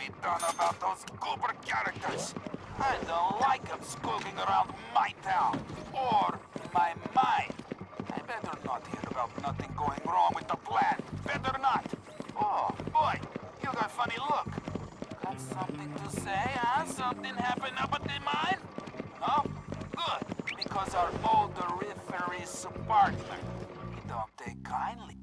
beat down about those Cooper characters. I don't like them skulking around my town, or my mind. I better not hear about nothing going wrong with the plan. Better not. Oh, boy, you got funny look. Got something to say, huh? Something happened up at the mine? No? Good, because our odoriferous partner, he don't take kindly.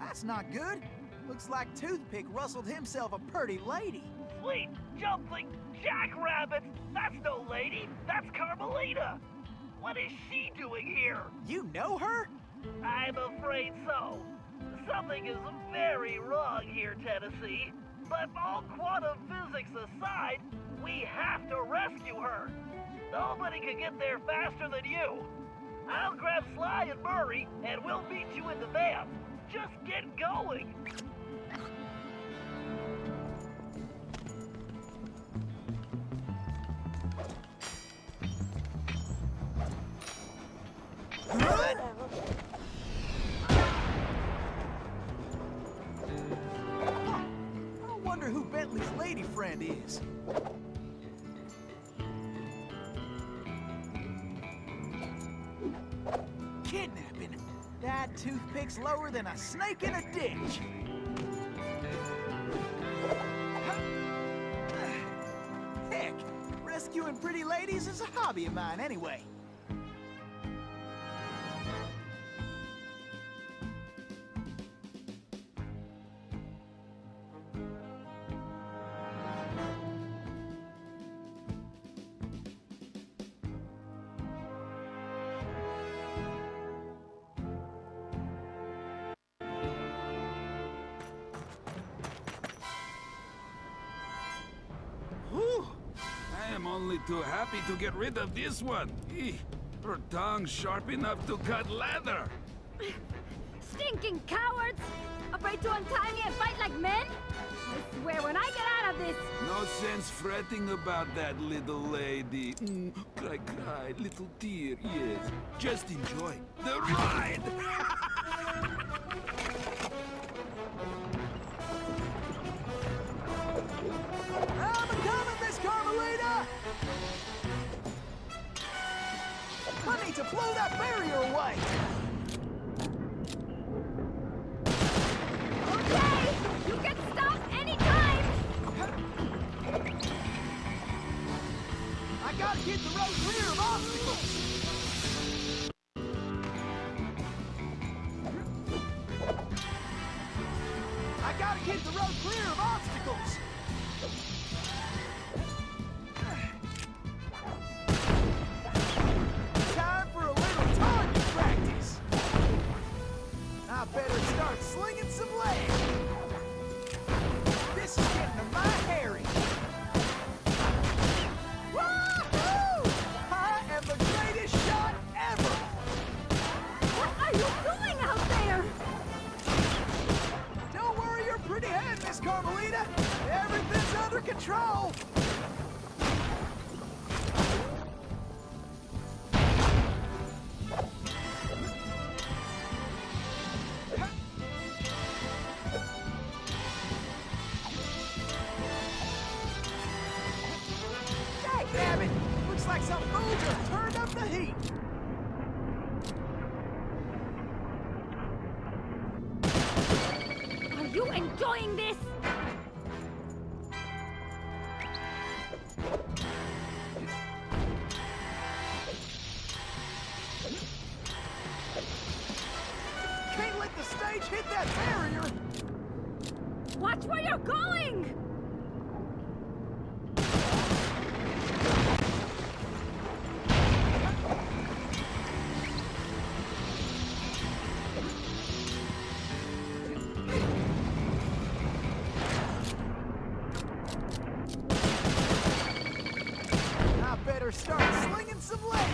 That's not good. Looks like Toothpick rustled himself a pretty lady. Sweet jumping jackrabbit! That's no lady, that's Carmelita! What is she doing here? You know her? I'm afraid so. Something is very wrong here, Tennessee. But all quantum physics aside, we have to rescue her. Nobody can get there faster than you. I'll grab Sly and Murray, and we'll meet you in the van. Just get going! I wonder who Bentley's lady friend is. Kidnapping. That toothpick's lower than a snake in a ditch. Heck, rescuing pretty ladies is a hobby of mine anyway. I'm only too happy to get rid of this one. Her tongue's sharp enough to cut leather. Stinking cowards! Afraid to untie me and fight like men? I swear when I get out of this... No sense fretting about that, little lady. Cry, cry, little tear, yes. Just enjoy the ride! I'm a-coming, Miss Carmelita! I need to blow that barrier away! Okay! You can stop anytime! I gotta get the road clear of obstacles! I gotta get the road clear of obstacles! Time for a little target practice! I better start slinging some legs! This is getting to my Harry! Woo-hoo! I am the greatest shot ever! What are you doing out there? Don't worry your pretty head, Miss Carmelita! Everything's under control! Dagnabbit! Looks like some fool just turned up the heat! Are you enjoying this? Can't let the stage hit that barrier! Watch where you're going! start slinging some lead.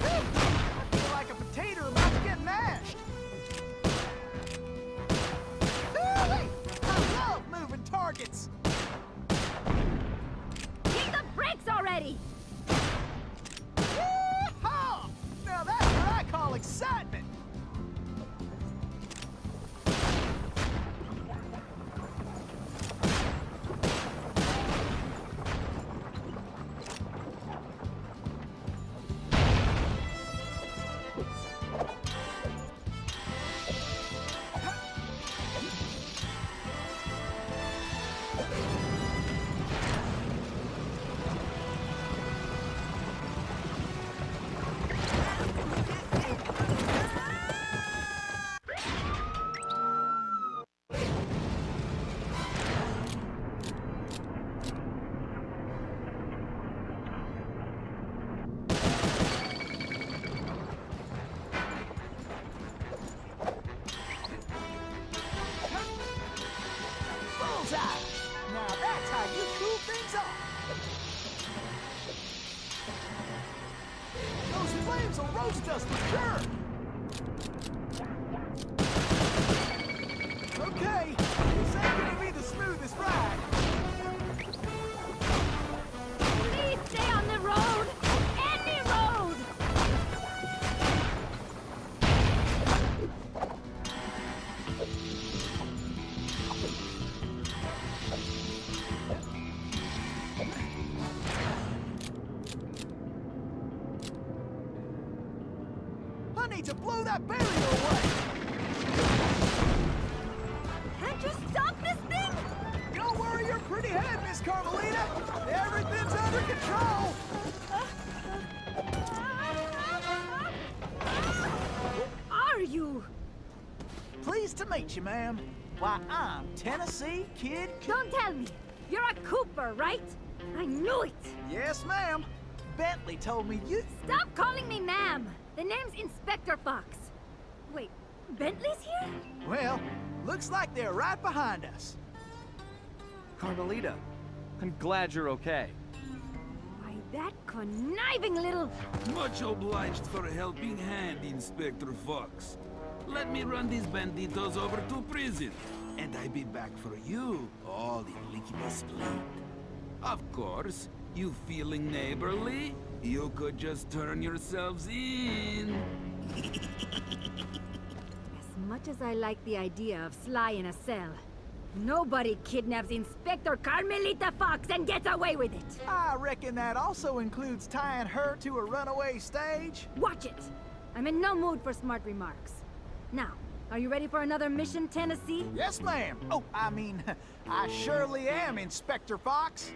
I feel like a potato about to get mashed. Hey, I love moving targets. Hit the brakes already! Yeehaw! Now that's what I call excitement. Bullseye! Now that's how you cool things off. Those flames will roast us for sure. Okay, this ain't gonna be the smoothest ride. Please stay on the road! Any road! I need to blow that barrier away. Can't you stop this thing? Don't worry your pretty head, Miss Carmelita. Everything's under control. Who are you? Pleased to meet you, ma'am. Why, I'm Tennessee Kid. Don't tell me. You're a Cooper, right? I knew it! Yes, ma'am. Bentley told me you... Stop calling me ma'am! The name's Inspector Fox. Wait, Bentley's here? Well, looks like they're right behind us. Carmelita, I'm glad you're okay. Why, that conniving little... Much obliged for a helping hand, Inspector Fox. Let me run these banditos over to prison, and I be back for you, all in lickety-split. Of course, you feeling neighborly? You could just turn yourselves in. As much as I like the idea of Sly in a cell, nobody kidnaps Inspector Carmelita Fox and gets away with it! I reckon that also includes tying her to a runaway stage. Watch it! I'm in no mood for smart remarks. Now, are you ready for another mission, Tennessee? Yes, ma'am. Oh, I mean, I surely am, Inspector Fox.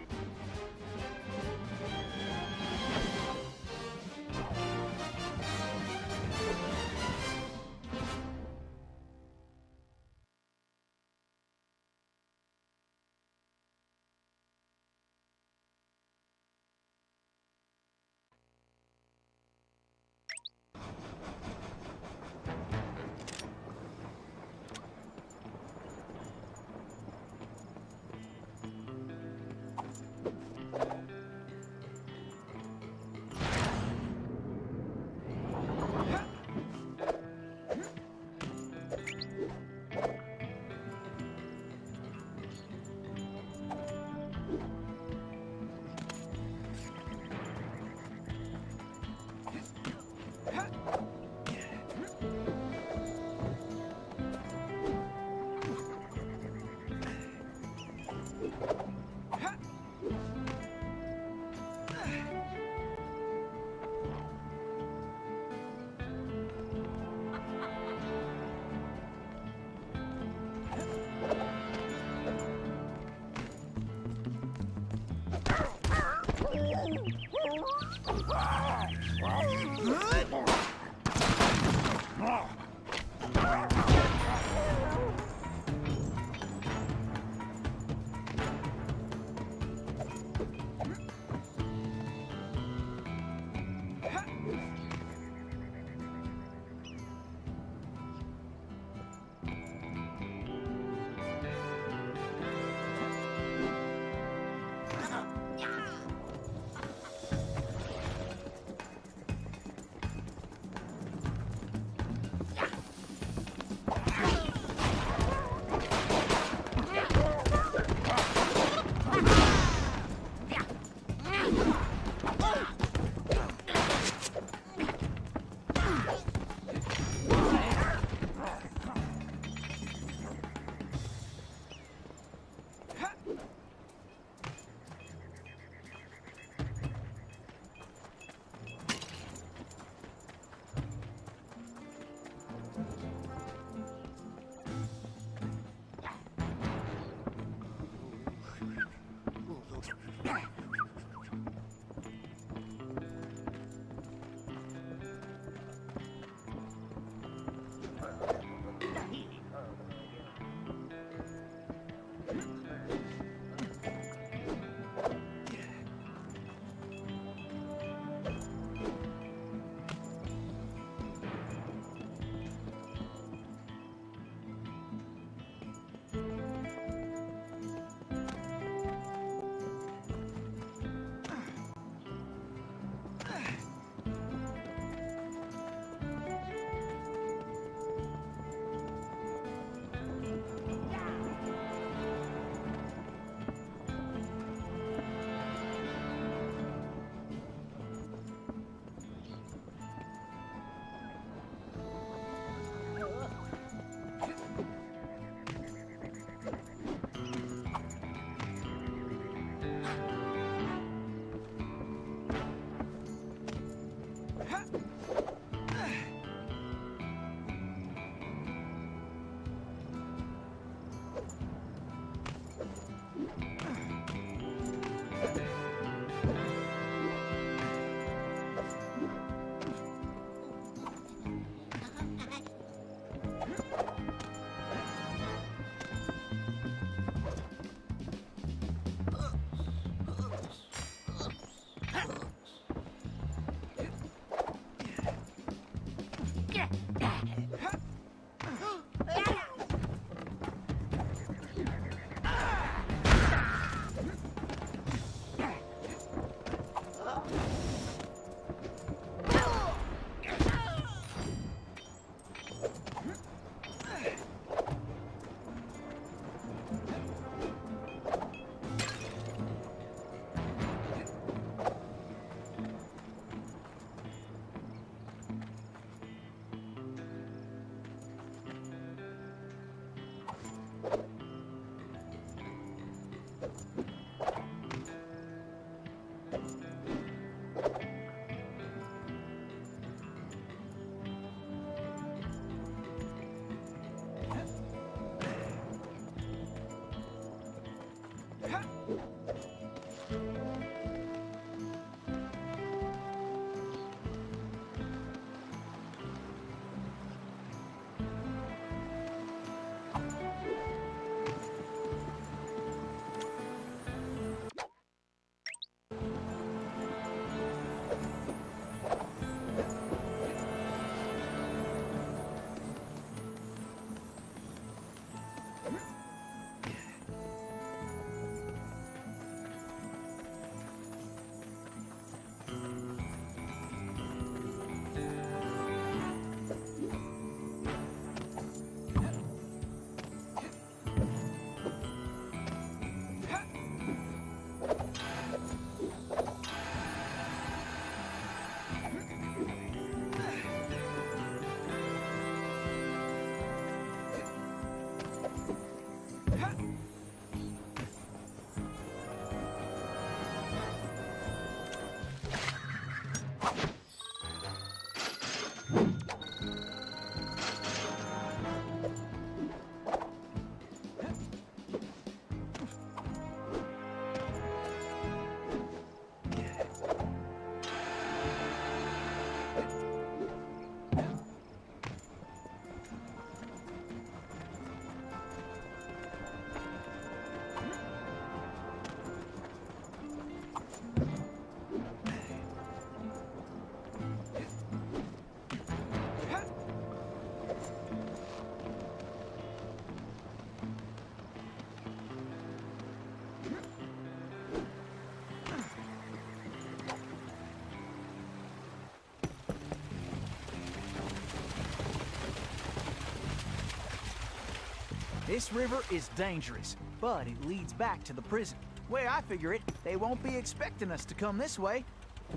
This river is dangerous, but it leads back to the prison. Way I figure it, they won't be expecting us to come this way.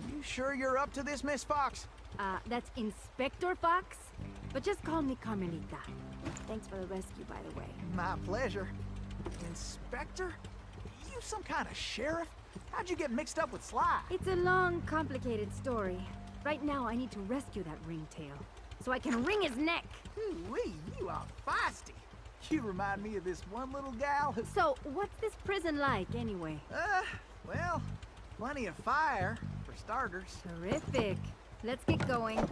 You sure you're up to this, Miss Fox? That's Inspector Fox? But just call me Carmelita. Thanks for the rescue, by the way. My pleasure. Inspector? You some kind of sheriff? How'd you get mixed up with Sly? It's a long, complicated story. Right now, I need to rescue that ringtail, so I can wring his neck. Ooh-wee, you are feisty. You remind me of this one little gal who... So, what's this prison like, anyway? Well, plenty of fire, for starters. Terrific. Let's get going.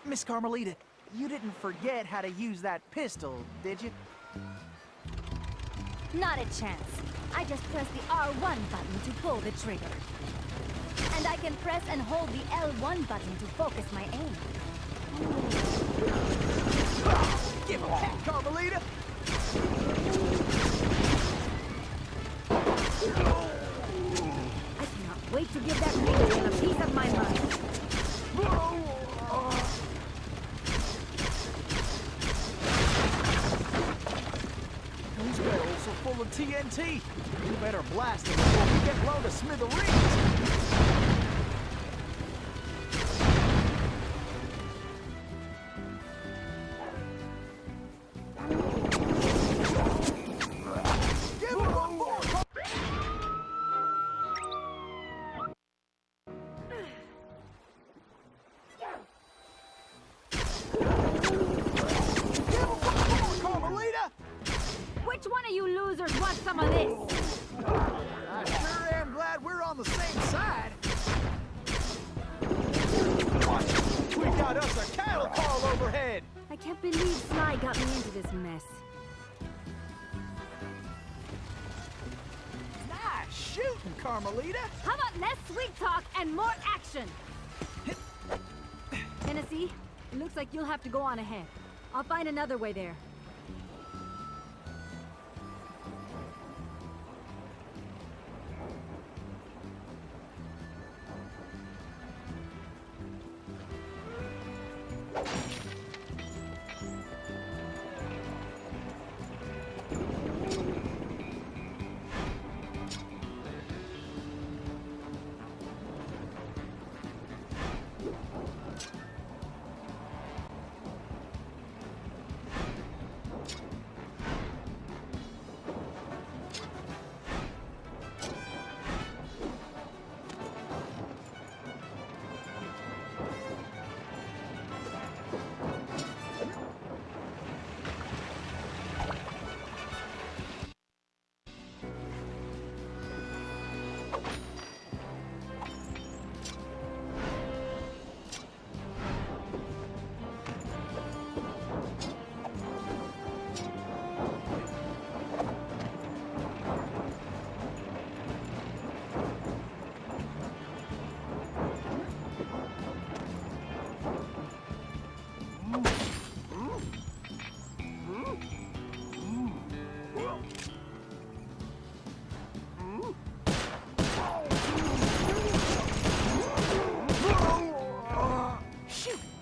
Miss Carmelita, you didn't forget how to use that pistol, did you? Not a chance. I just press the R1 button to pull the trigger. And I can press and hold the L1 button to focus my aim. Give him that, Carmelita! wait to give that radio a piece of my mind. Those barrels are full of TNT. You better blast them before we get blown to smithereens. Which one of you losers wants some of this? I sure am glad we're on the same side. We got us a cattle call overhead. I can't believe Sly got me into this mess. Nice shooting, Carmelita. How about less sweet talk and more action? Tennessee, it looks like you'll have to go on ahead. I'll find another way there.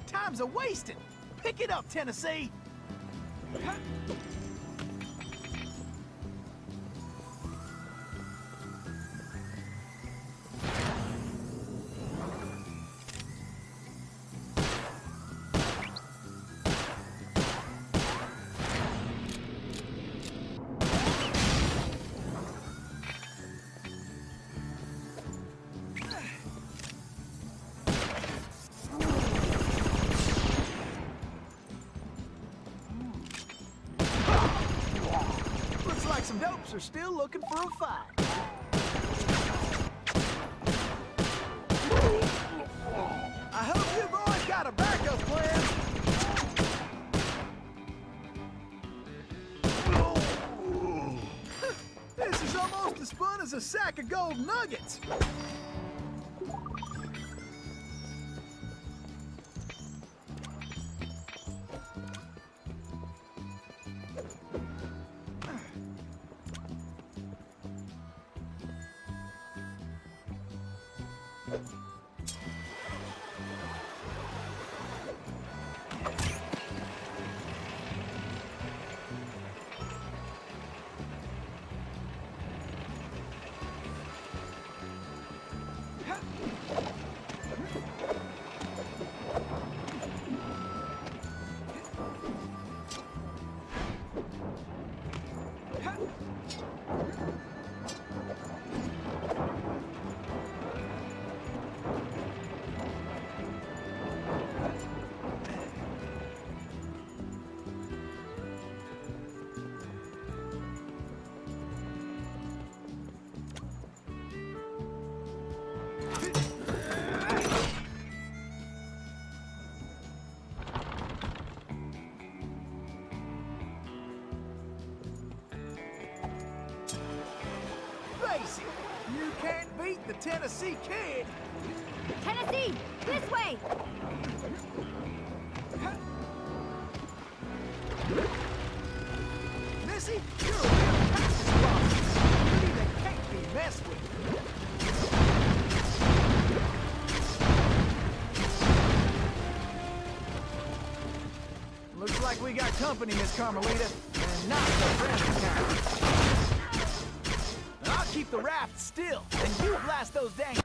Time's a-wasting. Pick it up, Tennessee. Some dopes are still looking for a fight. I hope you boys got a backup plan. This is almost as fun as a sack of gold nuggets. Face it, you can't beat the Tennessee Kid. Tennessee, this way! Missy, you're a real practice boss. You that can't be messed with. got company, Miss Carmelita, and not the friendly kind. I'll keep the raft still, and you blast those dang...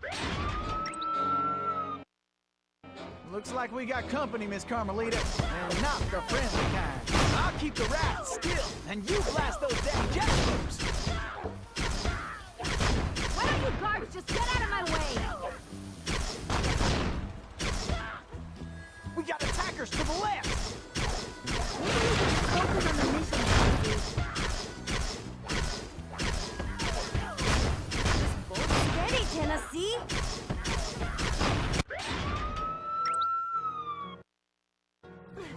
Looks like we got company, Miss Carmelita, and not the friendly kind. I'll keep the raft still, and you blast those dang jackalopes. Why don't you guards just get out of my way? We got attackers to the left. Focus on the mission, Tennessee. Steady, Tennessee.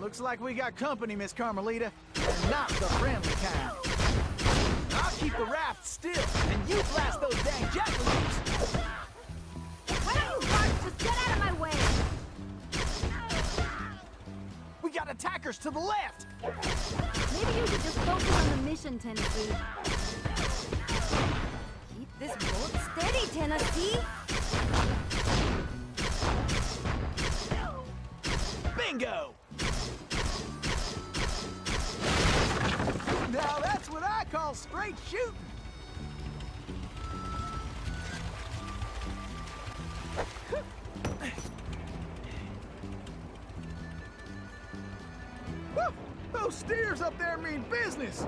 Looks like we got company, Miss Carmelita, and not the friendly kind. I'll keep the raft still, and you blast those dang jackalopes. Why don't you guards just get out of my way? We got attackers to the left. Maybe you should just focus on the mission, Tennessee. Keep this boat steady, Tennessee. Bingo! Now that's what I call straight shooting. Woo! Those steers up there mean business.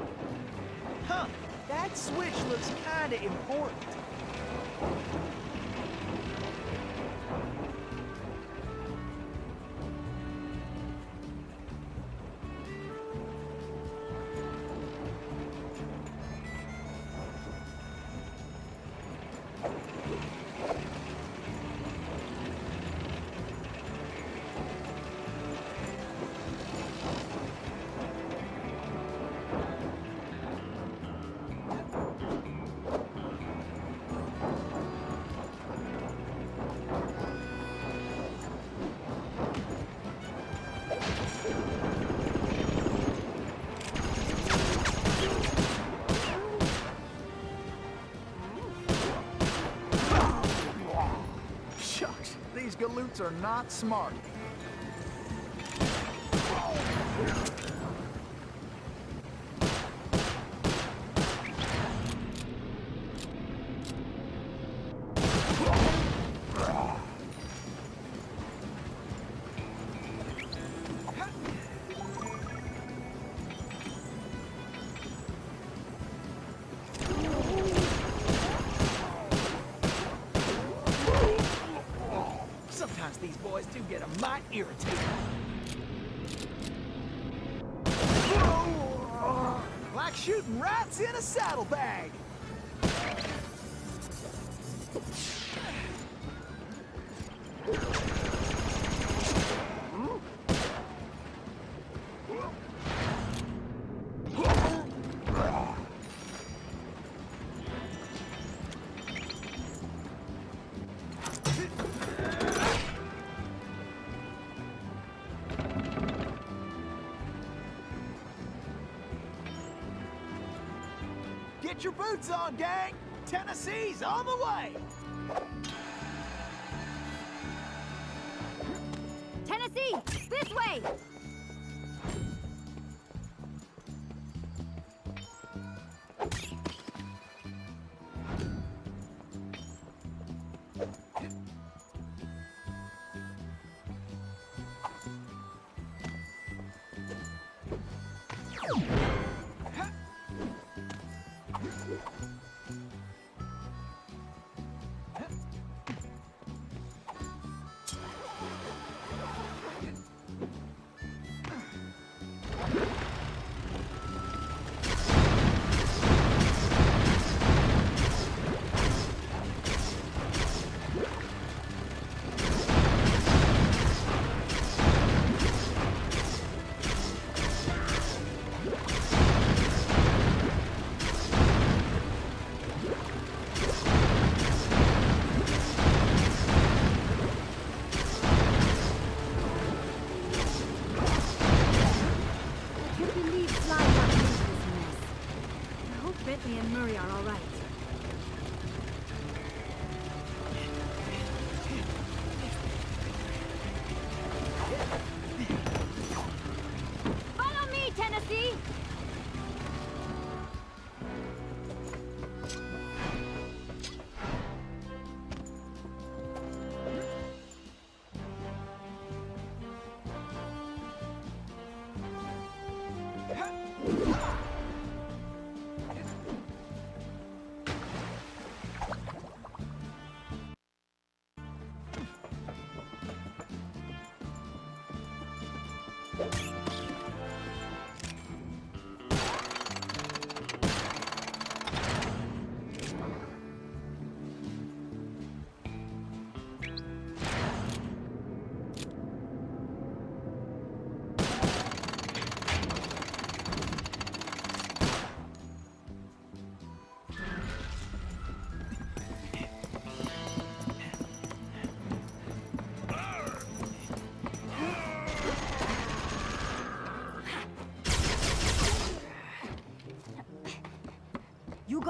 Huh, that switch looks kinda important. Shucks, these galoots are not smart. Sometimes these boys do get a mite irritating. Like shooting rats in a saddlebag. Get your boots on, gang! Tennessee's on the way! Tennessee, this way! Bentley and Murray are all right. Follow me, Tennessee!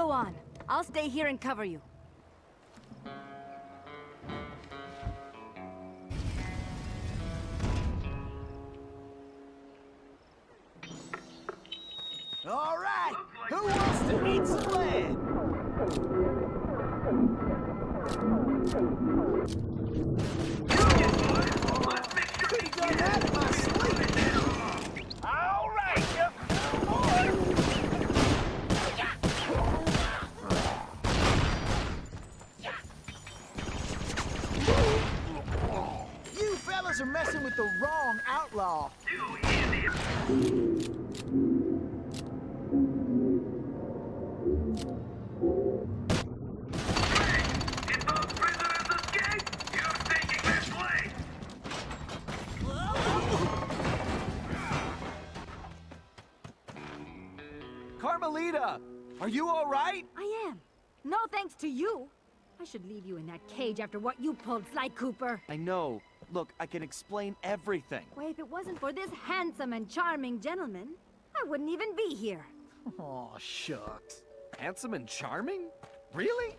go on. I'll stay here and cover you. All right, who wants to eat sled? Could've done that in my sleep. All right, just two more. You fellas are messing with the wrong outlaw. Carmelita, are you all right? I am. No thanks to you. I should leave you in that cage after what you pulled, Sly Cooper. I know. Look, I can explain everything. Why, if it wasn't for this handsome and charming gentleman, I wouldn't even be here. Aw, shucks. Handsome and charming? Really?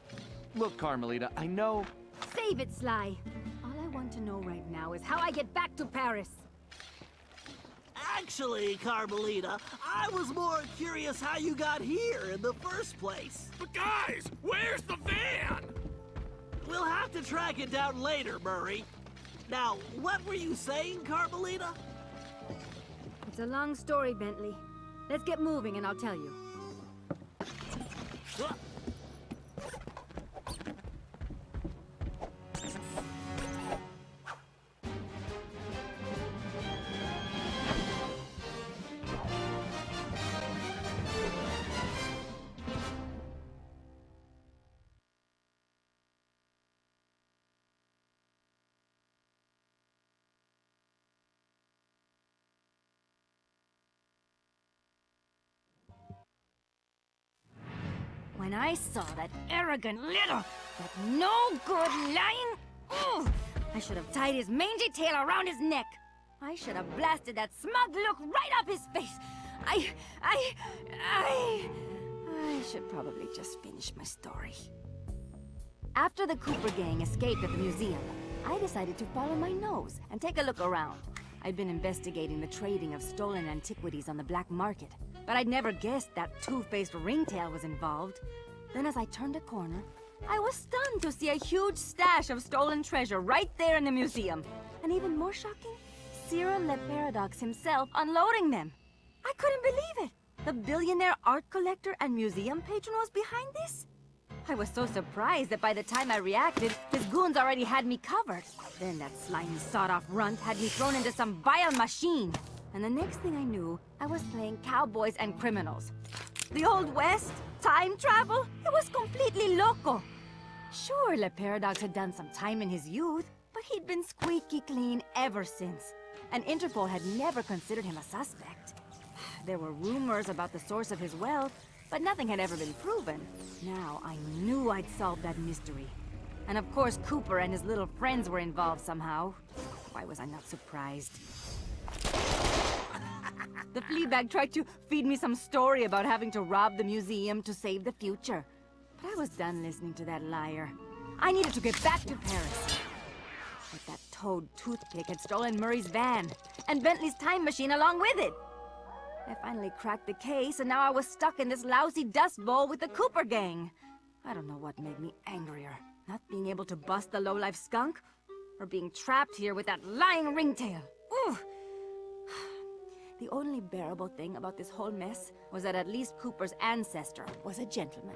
Look, Carmelita, I know... Save it, Sly. All I want to know right now is how I get back to Paris. Actually, Carmelita, I was more curious how you got here in the first place. But guys, where's the van? We'll have to track it down later, Murray. Now, what were you saying, Carmelita? It's a long story, Bentley. Let's get moving and I'll tell you. When I saw that arrogant little, that no-good lying... Ugh, I should have tied his mangy tail around his neck. I should have blasted that smug look right off his face. I should probably just finish my story. After the Cooper gang escaped at the museum, I decided to follow my nose and take a look around. I'd been investigating the trading of stolen antiquities on the black market, but I'd never guessed that two-faced ringtail was involved. Then as I turned a corner, I was stunned to see a huge stash of stolen treasure right there in the museum. And even more shocking, Cyril Le Paradox himself unloading them. I couldn't believe it. The billionaire art collector and museum patron was behind this? I was so surprised that by the time I reacted, his goons already had me covered. Then that slimy sawed-off runt had me thrown into some vile machine. And the next thing I knew, I was playing cowboys and criminals. The Old West? Time travel? It was completely loco. Sure, Le Paradox had done some time in his youth, but he'd been squeaky clean ever since. And Interpol had never considered him a suspect. There were rumors about the source of his wealth, but nothing had ever been proven. Now I knew I'd solved that mystery. And of course Cooper and his little friends were involved somehow. Why was I not surprised? The Fleabag tried to feed me some story about having to rob the museum to save the future. But I was done listening to that liar. I needed to get back to Paris. But that toad toothpick had stolen Murray's van, and Bentley's time machine along with it. I finally cracked the case, and now I was stuck in this lousy dust bowl with the Cooper gang. I don't know what made me angrier. Not being able to bust the lowlife skunk, or being trapped here with that lying ringtail. Ooh! The only bearable thing about this whole mess was that at least Cooper's ancestor was a gentleman.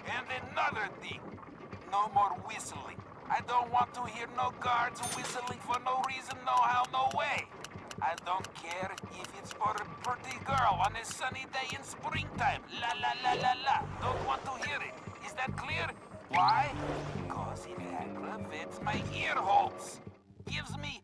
And another thing, no more whistling. I don't want to hear no guards whistling for no reason, no how, no way. I don't care if it's for a pretty girl on a sunny day in springtime. La la la la la. Don't want to hear it. Is that clear? Why? Because it aggravates my ear holes. Gives me...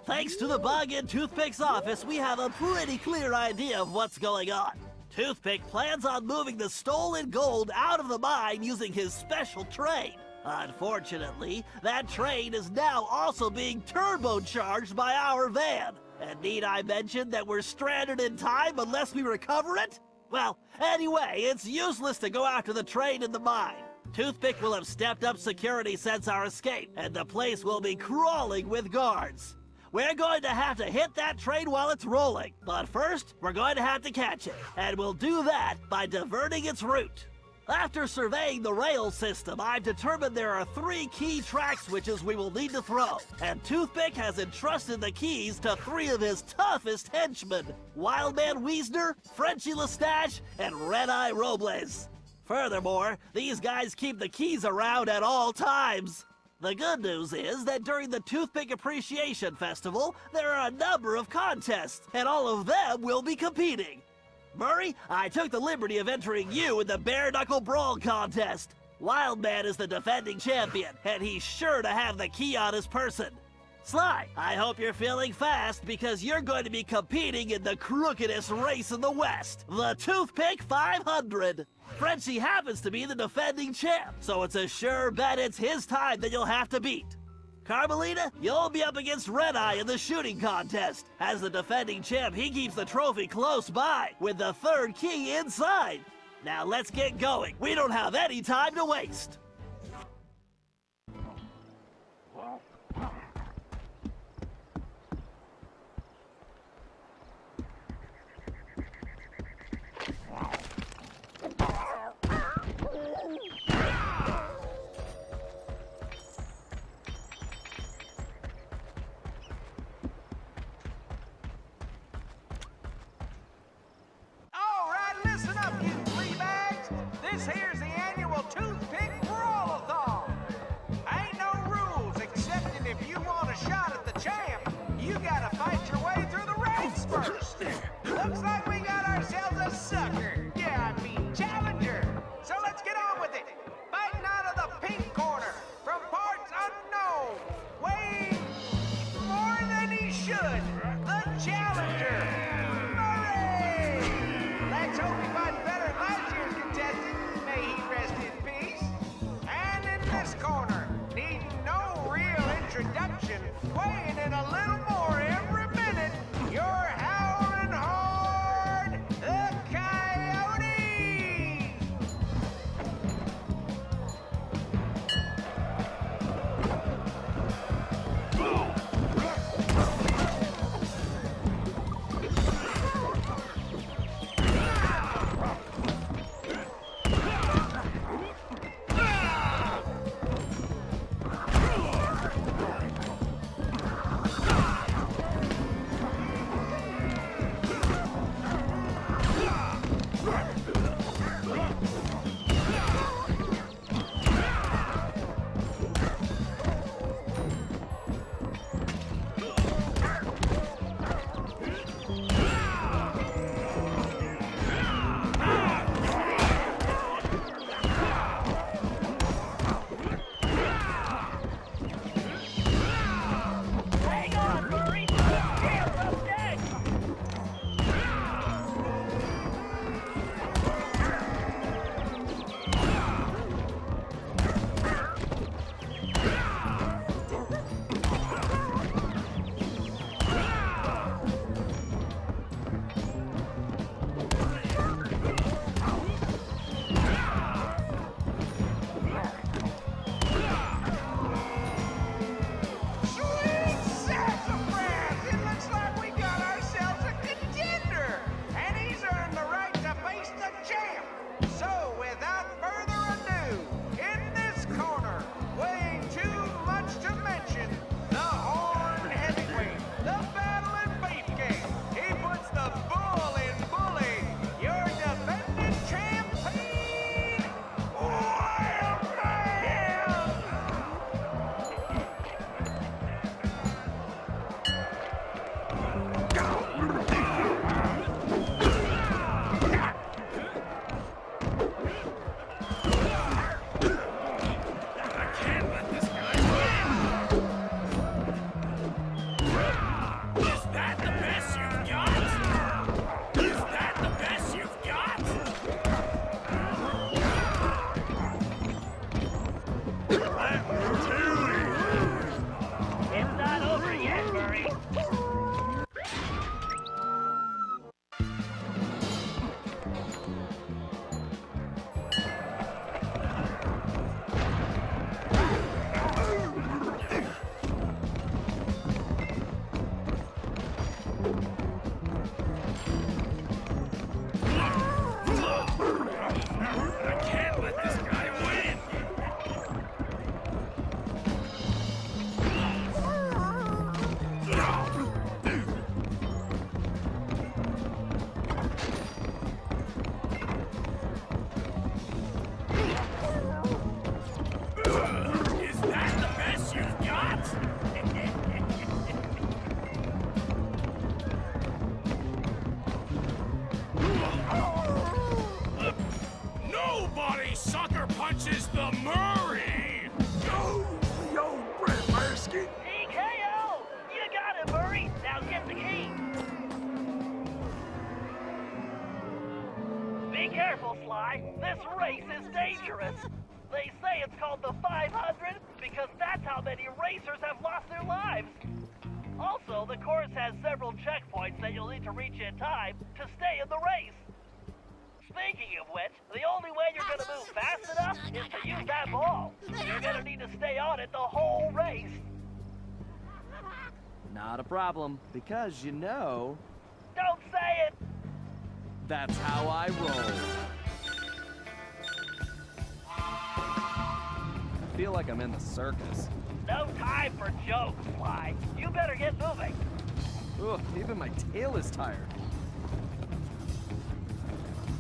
Thanks to the bug in Toothpick's office, we have a pretty clear idea of what's going on. Toothpick plans on moving the stolen gold out of the mine using his special train. Unfortunately, that train is now also being turbocharged by our van. And need I mention that we're stranded in time unless we recover it? Well, anyway, it's useless to go after the train in the mine. Toothpick will have stepped up security since our escape, and the place will be crawling with guards. We're going to have to hit that train while it's rolling, but first, we're going to have to catch it, and we'll do that by diverting its route. After surveying the rail system, I've determined there are 3 key track switches we will need to throw, and Toothpick has entrusted the keys to 3 of his toughest henchmen, Wildman Wiesner, Frenchy Lestage, and Red-Eye Robles. Furthermore, these guys keep the keys around at all times. The good news is that during the Toothpick Appreciation Festival, there are a number of contests, and all of them will be competing. Murray, I took the liberty of entering you in the Bare Knuckle Brawl contest. Wildman is the defending champion, and he's sure to have the key on his person. Sly, I hope you're feeling fast because you're going to be competing in the crookedest race in the West, the Toothpick 500. Frenchie happens to be the defending champ, so it's a sure bet it's his time that you'll have to beat. Carmelita, you'll be up against Red-Eye in the shooting contest. As the defending champ, he keeps the trophy close by, with the 3rd key inside. Now let's get going. We don't have any time to waste. All right, listen up, you flea bags. This here's the annual Toothpick Brawl-a-thon. Ain't no rules, excepting if you want a shot at the champ, you gotta fight your way through the ranks first. Looks like we got ourselves a sucker. Yeah, I mean challenger. So let's get on with it. Fighting out of the pink corner, from parts unknown, weighing more than he should, the challenger. Let's hope he fights better than last year's contestant. May he rest in peace. And in this corner, needing no real introduction, weighing in a little more every minute, you're howling hard, the Coyotes! race is dangerous. They say it's called the 500 because that's how many racers have lost their lives. Also, the course has several checkpoints that you'll need to reach in time to stay in the race. Speaking of which, the only way you're gonna move fast enough is to use that ball. You're gonna need to stay on it the whole race. Not a problem, because you know... Don't say it! That's how I roll. I feel like I'm in the circus. No time for jokes, Sly. You better get moving. Ugh, even my tail is tired.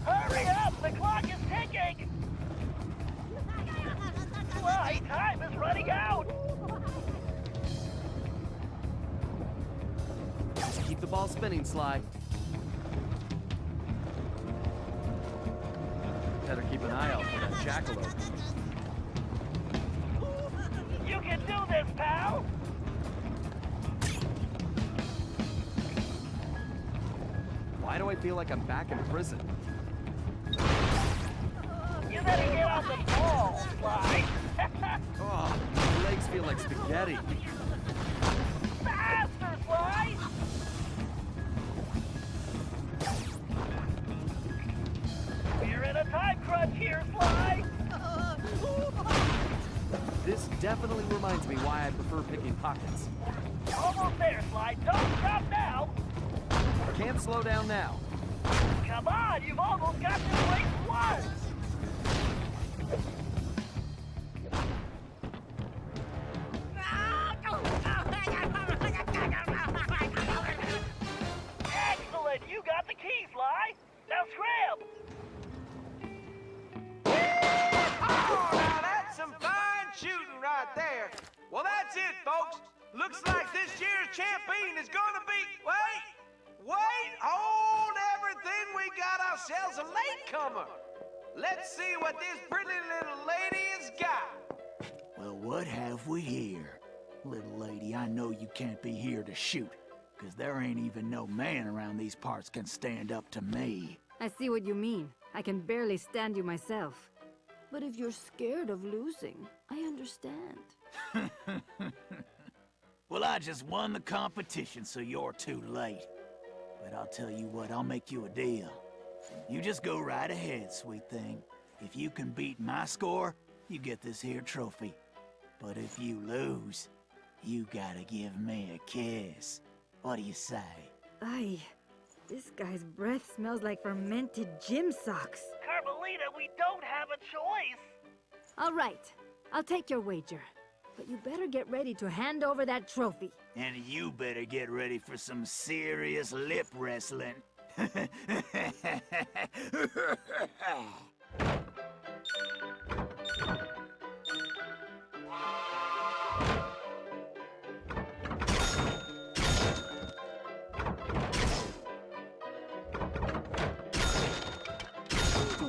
Hurry up! The clock is ticking! Sly, time is running out! Just keep the ball spinning, Sly. Better keep an eye out for that jackalope. You can do this, pal! Why do I feel like I'm back in prison? You better get on the ball, Sly! Oh, my legs feel like spaghetti. Faster, Sly! We're in a time crunch here, Sly! This definitely reminds me why I prefer picking pockets. Almost there, Sly. Don't stop now! Can't slow down now. Come on, you've almost got this race won! Excellent! You got the keys, Sly! Now scram! Oh, now that's some fine shooting right there. Well, that's it, folks. Looks like this year's champion is gonna be... Wait, hold everything. We got ourselves a latecomer. Let's see what this pretty little lady has got. Well, what have we here? Little lady, I know you can't be here to shoot, 'cause there ain't even no man around these parts can stand up to me. I see what you mean. I can barely stand you myself. But if you're scared of losing, I understand. Well, I just won the competition, so you're too late. But I'll tell you what, I'll make you a deal. You just go right ahead, sweet thing. If you can beat my score, you get this here trophy. But if you lose, you gotta give me a kiss. What do you say? Aye, this guy's breath smells like fermented gym socks. Carmelita, we don't have a choice! All right, I'll take your wager. But you better get ready to hand over that trophy. And you better get ready for some serious lip wrestling. To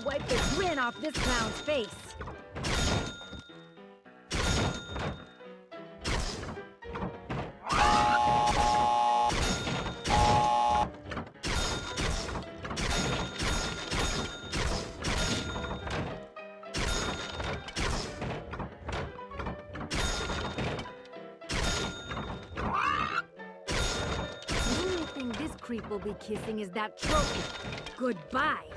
wipe the grin off this clown's face. The only thing this creep will be kissing is that trophy. Goodbye.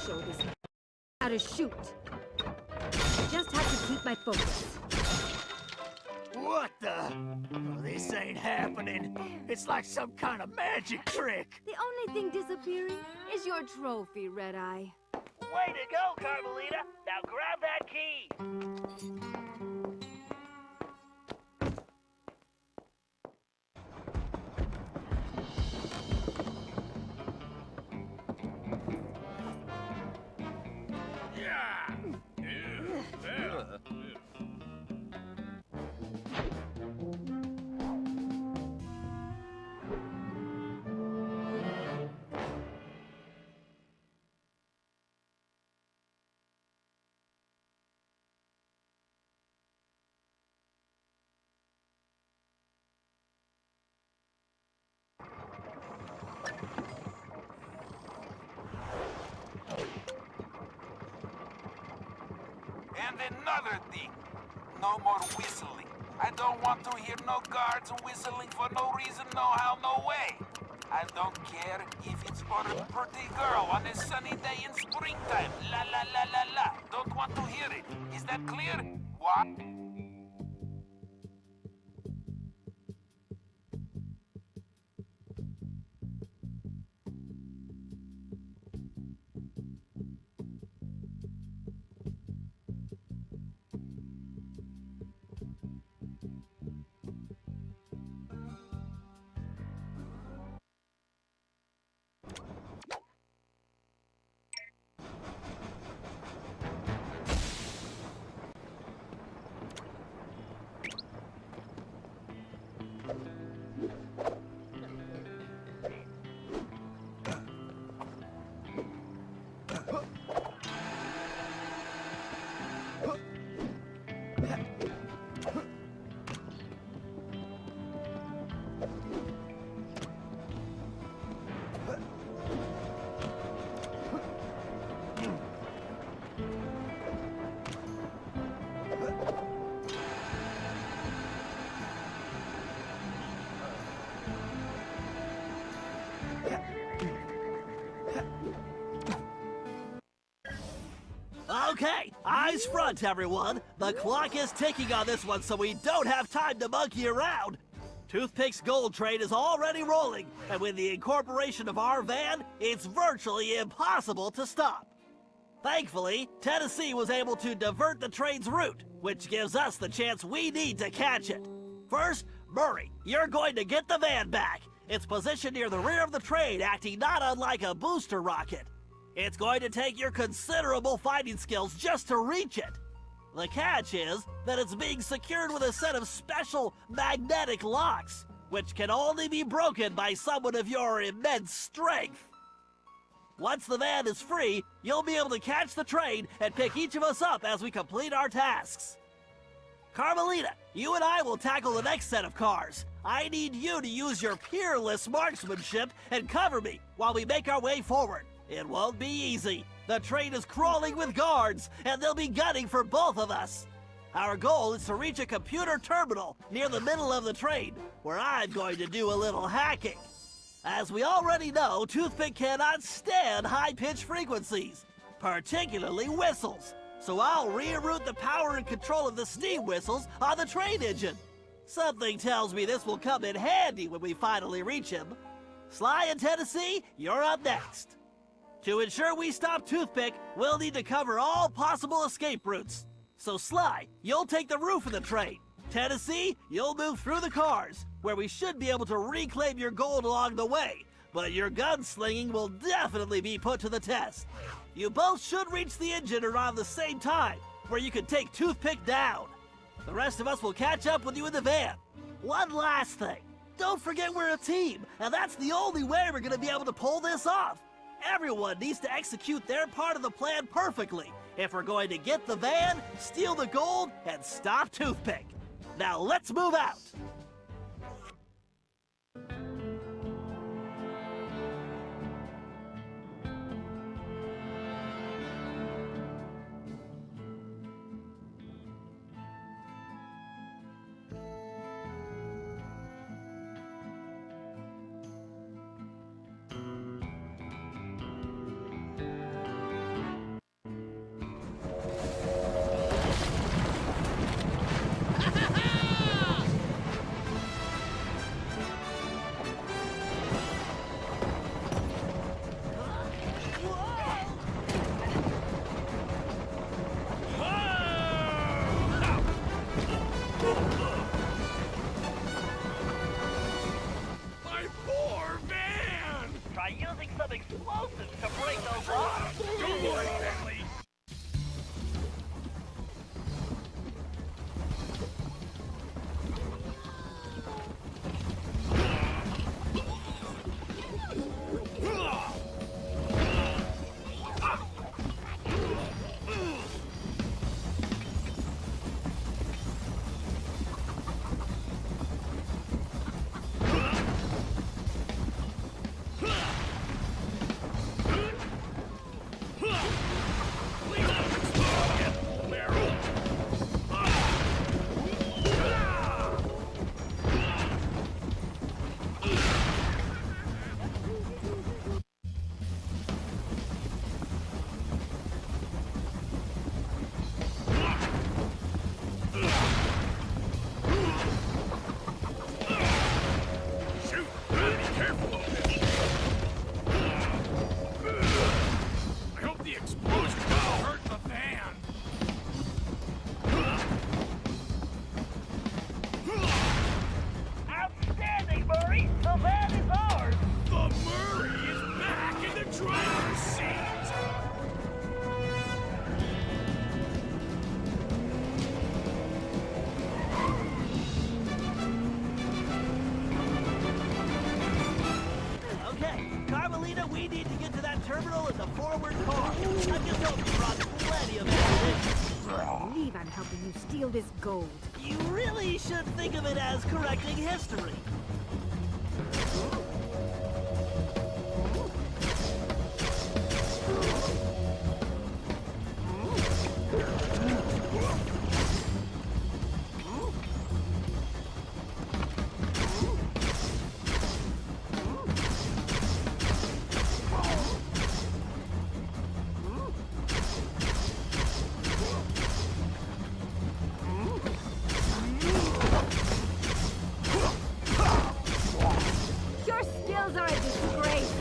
Show this how to shoot. Just have to keep my focus. What the? Oh, this ain't happening. It's like some kind of magic trick. The only thing disappearing is your trophy, Red Eye. Way to go, Carmelita! Now grab that key! And another thing, no more whistling. I don't want to hear no guards whistling for no reason, no how, no way. I don't care if it's for a pretty girl on a sunny day in springtime. La la la la la. Don't want to hear it. Is that clear? What? Okay, eyes front, everyone. The clock is ticking on this one, so we don't have time to monkey around. Toothpick's gold train is already rolling, and with the incorporation of our van, it's virtually impossible to stop. Thankfully, Tennessee was able to divert the train's route, which gives us the chance we need to catch it. First, Murray, you're going to get the van back. It's positioned near the rear of the train, acting not unlike a booster rocket. It's going to take your considerable fighting skills just to reach it. The catch is that it's being secured with a set of special magnetic locks, which can only be broken by someone of your immense strength. Once the van is free, you'll be able to catch the train and pick each of us up as we complete our tasks. Carmelita, you and I will tackle the next set of cars. I need you to use your peerless marksmanship and cover me while we make our way forward. It won't be easy. The train is crawling with guards, and they'll be gunning for both of us. Our goal is to reach a computer terminal near the middle of the train, where I'm going to do a little hacking. As we already know, Toothpick cannot stand high-pitched frequencies, particularly whistles. So I'll reroute the power and control of the steam whistles on the train engine. Something tells me this will come in handy when we finally reach him. Sly and Tennessee, you're up next. To ensure we stop Toothpick, we'll need to cover all possible escape routes. So Sly, you'll take the roof of the train. Tennessee, you'll move through the cars, where we should be able to reclaim your gold along the way. But your gunslinging will definitely be put to the test. You both should reach the engine around the same time, where you can take Toothpick down. The rest of us will catch up with you in the van. One last thing. Don't forget we're a team, and that's the only way we're going to be able to pull this off. Everyone needs to execute their part of the plan perfectly if we're going to get the van, steal the gold, and stop Toothpick. Now let's move out. terminal in the forward car. I just hope you brought plenty of ammunition. I believe I'm helping you steal this gold. You really should think of it as correcting history. Your skills are a disgrace.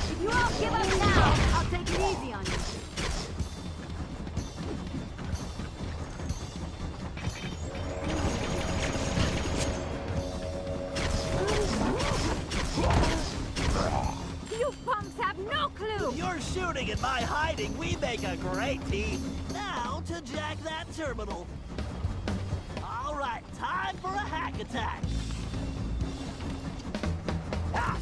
If you all give up now, I'll take it easy on you. You punks have no clue! With your shooting and my hiding, we make a great team. Now to jack that terminal. All right, time for a hack attack. Ah.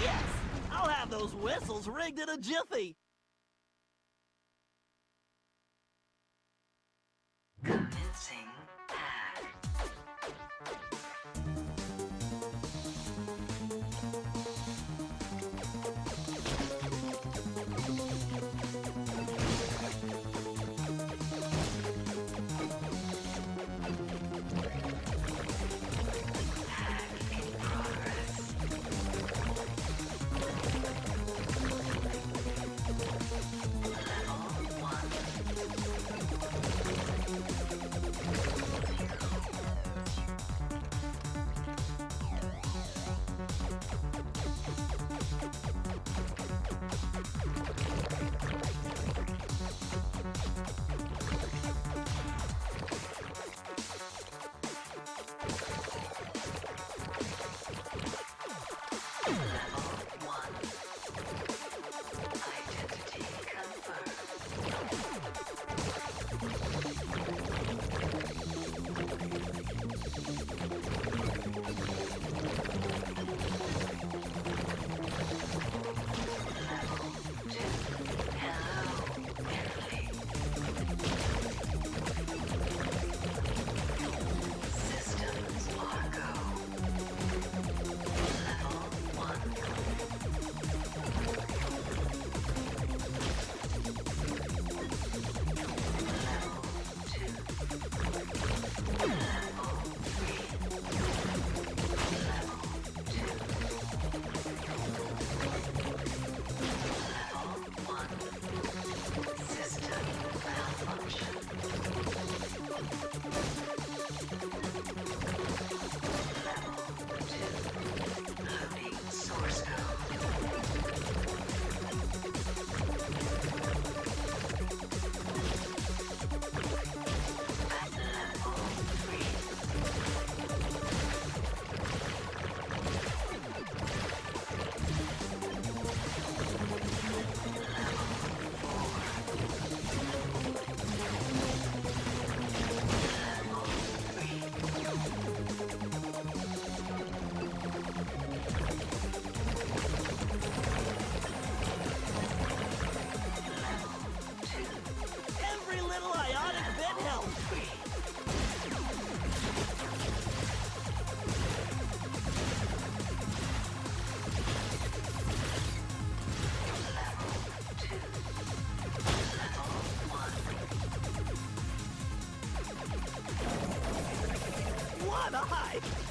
Yes, I'll have those whistles rigged in a jiffy. Convincing ad.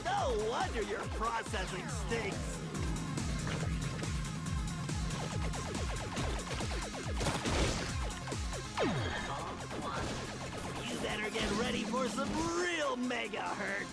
No wonder your processing stinks. You better get ready for some real megahertz.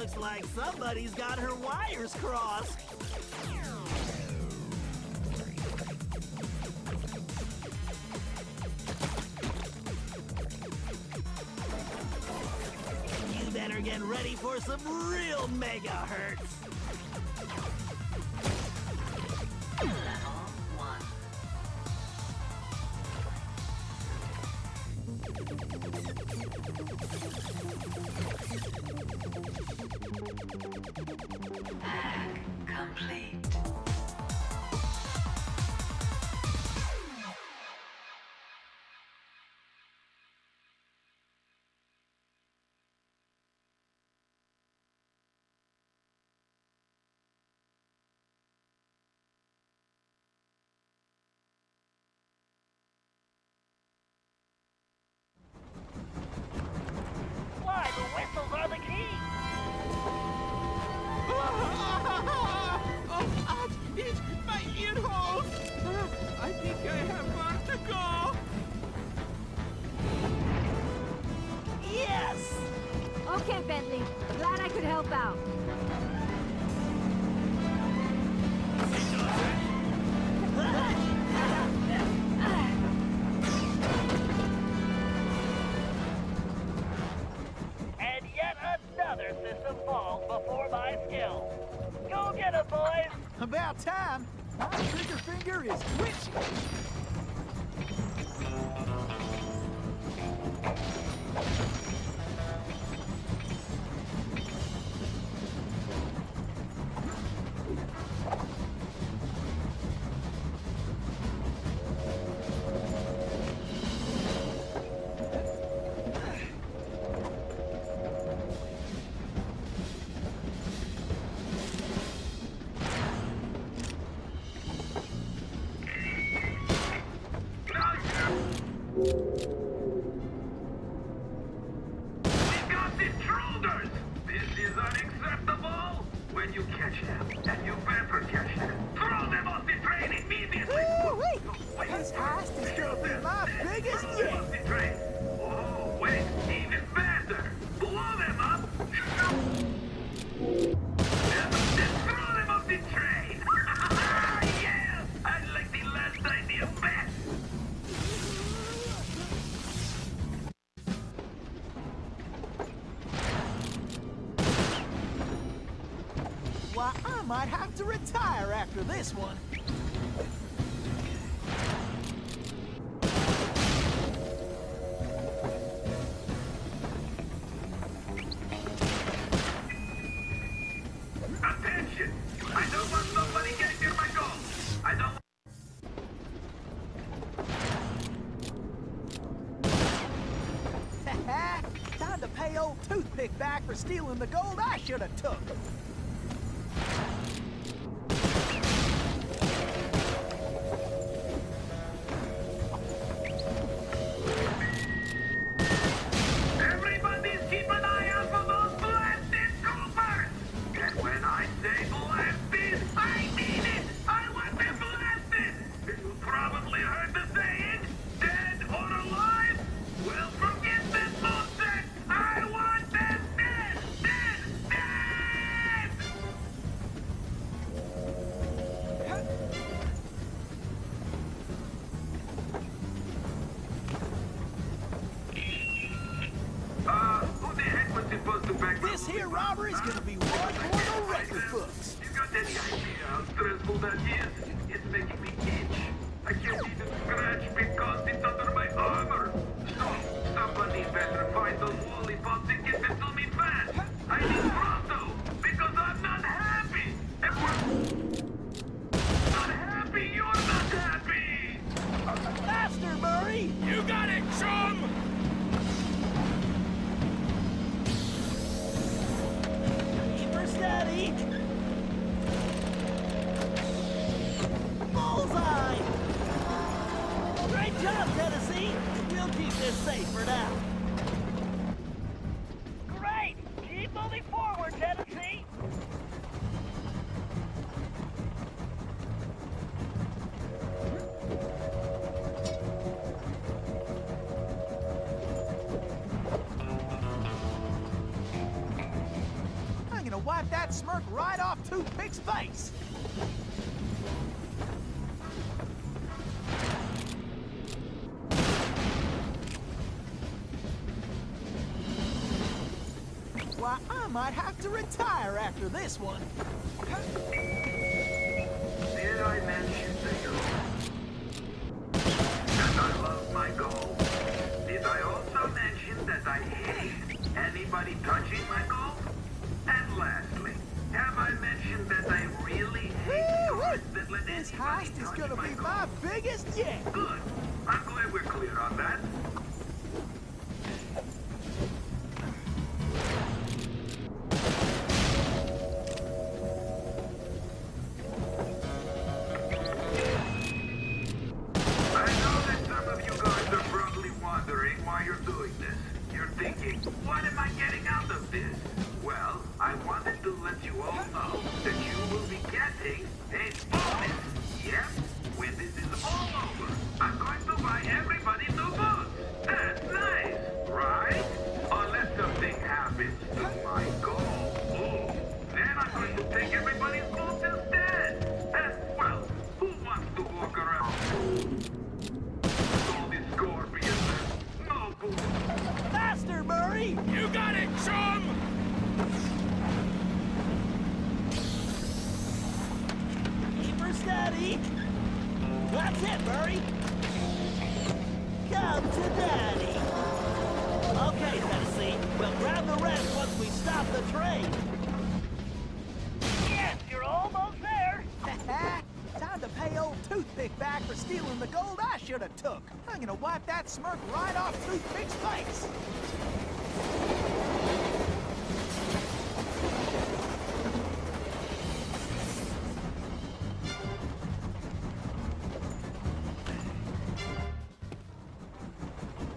Looks like somebody's got her wires crossed. You better get ready for some real megahertz. Level 1. Hack complete. Why, the whistles are the key! Oh, ouch! It's my ear hole! I think I have vertigo! Yes! Okay, Bentley. Glad I could help out. And yet another system falls before my skill. Go get 'em, boys! About time. My trigger finger is twitching. We got intruders! This is unacceptable! When you catch them, and you better catch them, throw them off the train immediately! Wait, This heist is gonna be my biggest throw them yet. off the train! Oh, wait, even better! Blow them up! Then throw them off the train! Yeah! I like the last idea best! Why, I might have to retire after this one. Attention! I don't want somebody getting near my goal! I don't... Time to pay old Toothpick back for stealing the gold I should have took. Everybody's keep an eye out for those blasted Coopers! And when I say blasted, I mean it! I want them blasted! You probably heard the saying, dead or alive? Well, forget this bullshit! I want them dead! Dead! Dead! Who the heck was supposed to back my This here movie? robbery's gonna be one for the record books. You got any idea how stressful that is? It's making me itch. I can't even scratch because it's under my armor. So, somebody better find those woolly pots and get them to me fast. I need pronto, because I'm not happy. And we're not happy, you're not happy. Faster, Murray! You got it, chum! Keep her steady! Bullseye! Great job, Tennessee! We'll keep this safe for now. wipe that smirk right off Toothpick's face. Why, I might have to retire after this one. Did I mention to you that I love my gold? Did I also mention that I hate anybody touching my gold? And lastly, have I mentioned that I really hate stores that let This anybody heist is touch gonna my be gold? my biggest yet. Good. I'm glad we're clear on that. I know that some of you guys are probably wondering why you're doing this. You're thinking, what am I getting out of this? Well, I wanted to let you all know that you will be getting a bonus. Yep, when this is all over, I'm going to buy everybody new boots. That's nice, right? Unless something happens to my gold. Ooh, then I'm going to take everybody's boots instead. And, well, who wants to walk around? All this scorpion, no boots. Faster, Murray! You got it, chum! Keep her steady. That's it, Murray. Come to Daddy. Okay, Tennessee. We'll grab the rest once we stop the train. Yes, you're almost there. Time to pay old Toothpick back for stealing the gold I should have took. I'm gonna wipe that smirk right off Toothpick's face.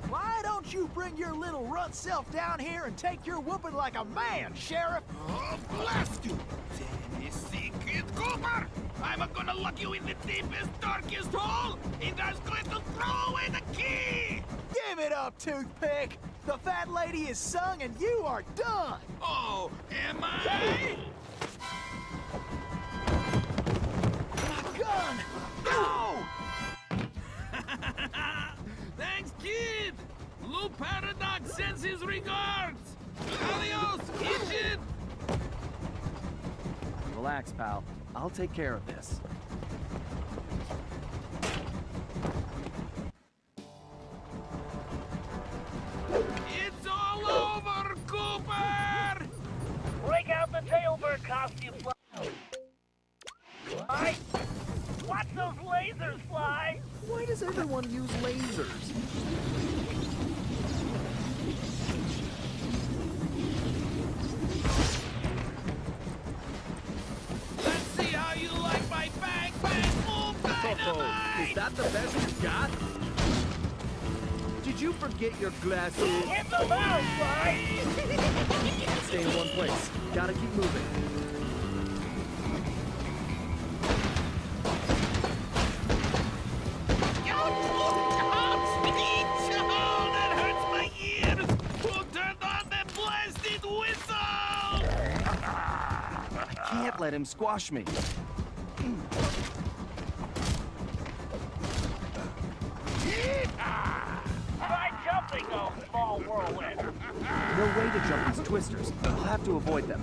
Why don't you bring your little runt self down here and take your whooping like a man, Sheriff? Oh, blast you! Tennessee Kid Cooper! I'm gonna lock you in the deepest, darkest hole, and I'm going to throw away the key! Give it up, Toothpick! The fat lady is sung and you are done! Oh, am I? My gun! Go! Thanks, kid! Lou Paradox sends his regards! Adios, idiot! Relax, pal. I'll take care of this. It's all over, Cooper! Break out the tailbird costume, Sly. Watch those lasers, Sly. Why does everyone use lasers? Let's see how you like my bang bang boom dynamite! Is that the best you've got? Did you forget your glasses? Hit the mouse, Sly. Stay in one place. Gotta keep moving. Oh, that hurts my ears! Who turned on the blasted whistle? Can't let him squash me. Try jumping, though, small whirlwind. No way to jump these twisters. I'll have to avoid them.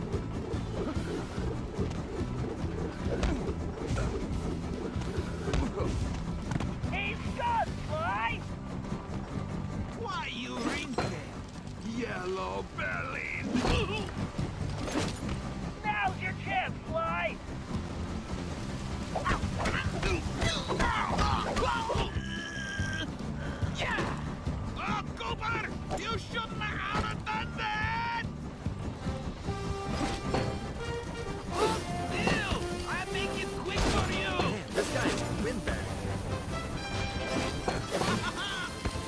He's done, Sly. Why, you wrinkled, yellow bellied? Now's your chance, Sly. Oh, Cooper! You shouldn't have done that! Still, I make it quick for you! This guy's a windbag.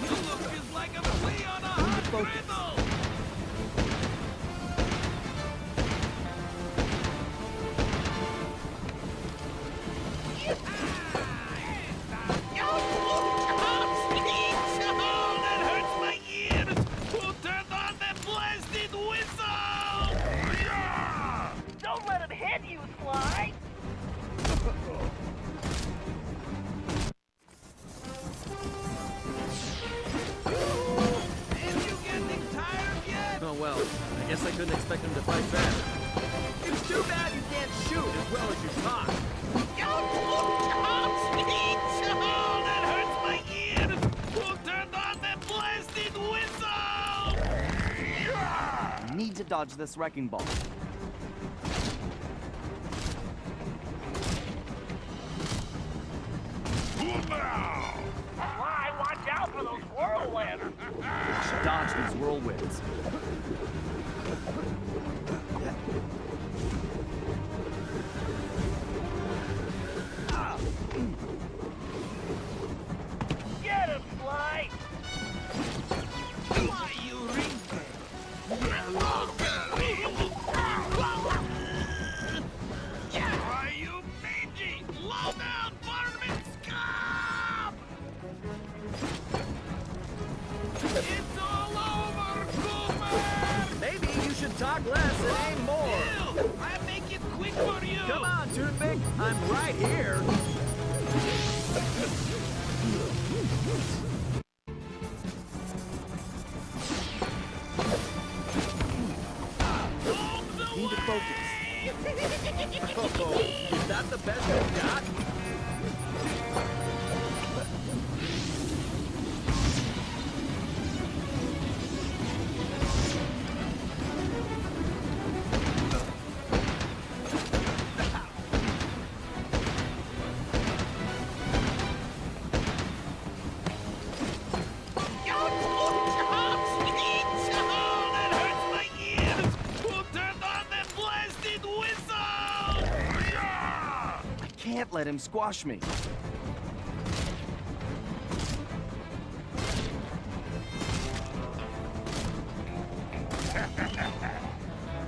You look just like a flea on a hot griddle! Oh well, I guess I couldn't expect him to fight back. It's too bad you can't shoot as well as you talk. That hurts my ears! Who turned on that blasted whistle? Need to dodge this wrecking ball. Sly, watch out for those whirlwinds. Should dodge these whirlwinds. Get him, Sly. Why you rinker? Why you mangy? Low down varmint scum! It's all over, Cooper! Maybe you should talk less and aim more. Bill, I make it quick for you! Come on, Toothpick. I'm right here. Need to focus. Oh, is that the best you've got? That hurts my ears! Who turned on that blasted whistle? I can't let him squash me.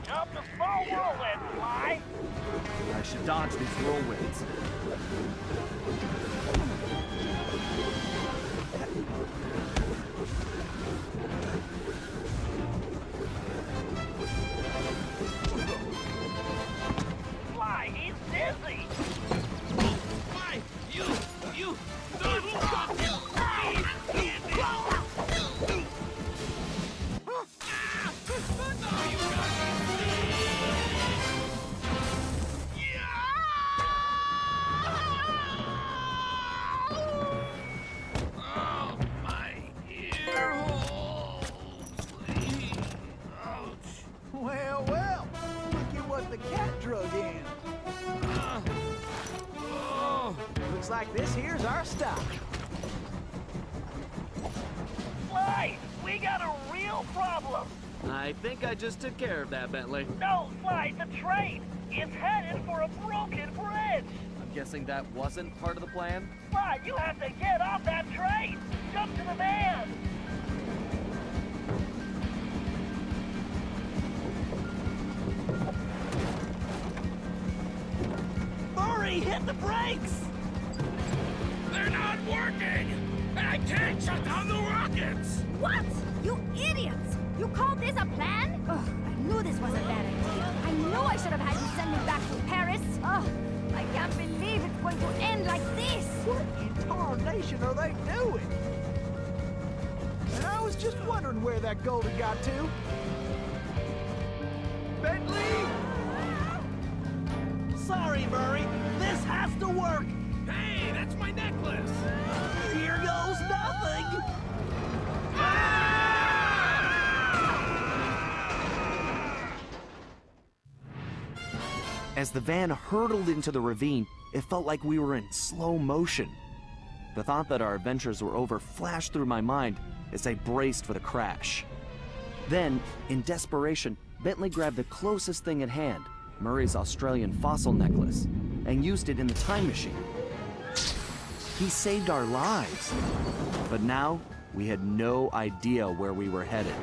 Jump the small whirlwind, Sly. I should dodge these whirlwinds. Sly, he's dizzy. Why, you don't stop! Oh, my ear hole! Ouch! Well, well, look at what the cat drug in. Oh! Looks like this here's our stop. Sly, we got a real problem. I think I just took care of that, Bentley. No, Sly, the train. It's headed for a broken bridge. I'm guessing that wasn't part of the plan? Sly, you have to get off that train. Jump to the van. Murray, hit the brakes! They're not working! And I can't shut down the rockets! What? You idiots! You called this a plan? Ugh, I knew this was a bad idea. I knew I should have had you send me back to Paris. Ugh, I can't believe it's going to end like this. What in tarnation are they doing? And I was just wondering where that Goldie got to. Bentley! Sorry, Murray. This has to work. Hey, that's my necklace! Here goes nothing. As the van hurtled into the ravine, it felt like we were in slow motion. The thought that our adventures were over flashed through my mind as I braced for the crash. Then, in desperation, Bentley grabbed the closest thing at hand, Murray's Australian fossil necklace, and used it in the time machine. He saved our lives. But now, we had no idea where we were headed.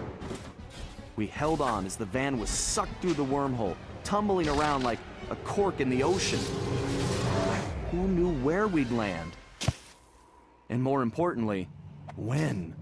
We held on as the van was sucked through the wormhole, tumbling around like a cork in the ocean. Who knew where we'd land? And more importantly, when?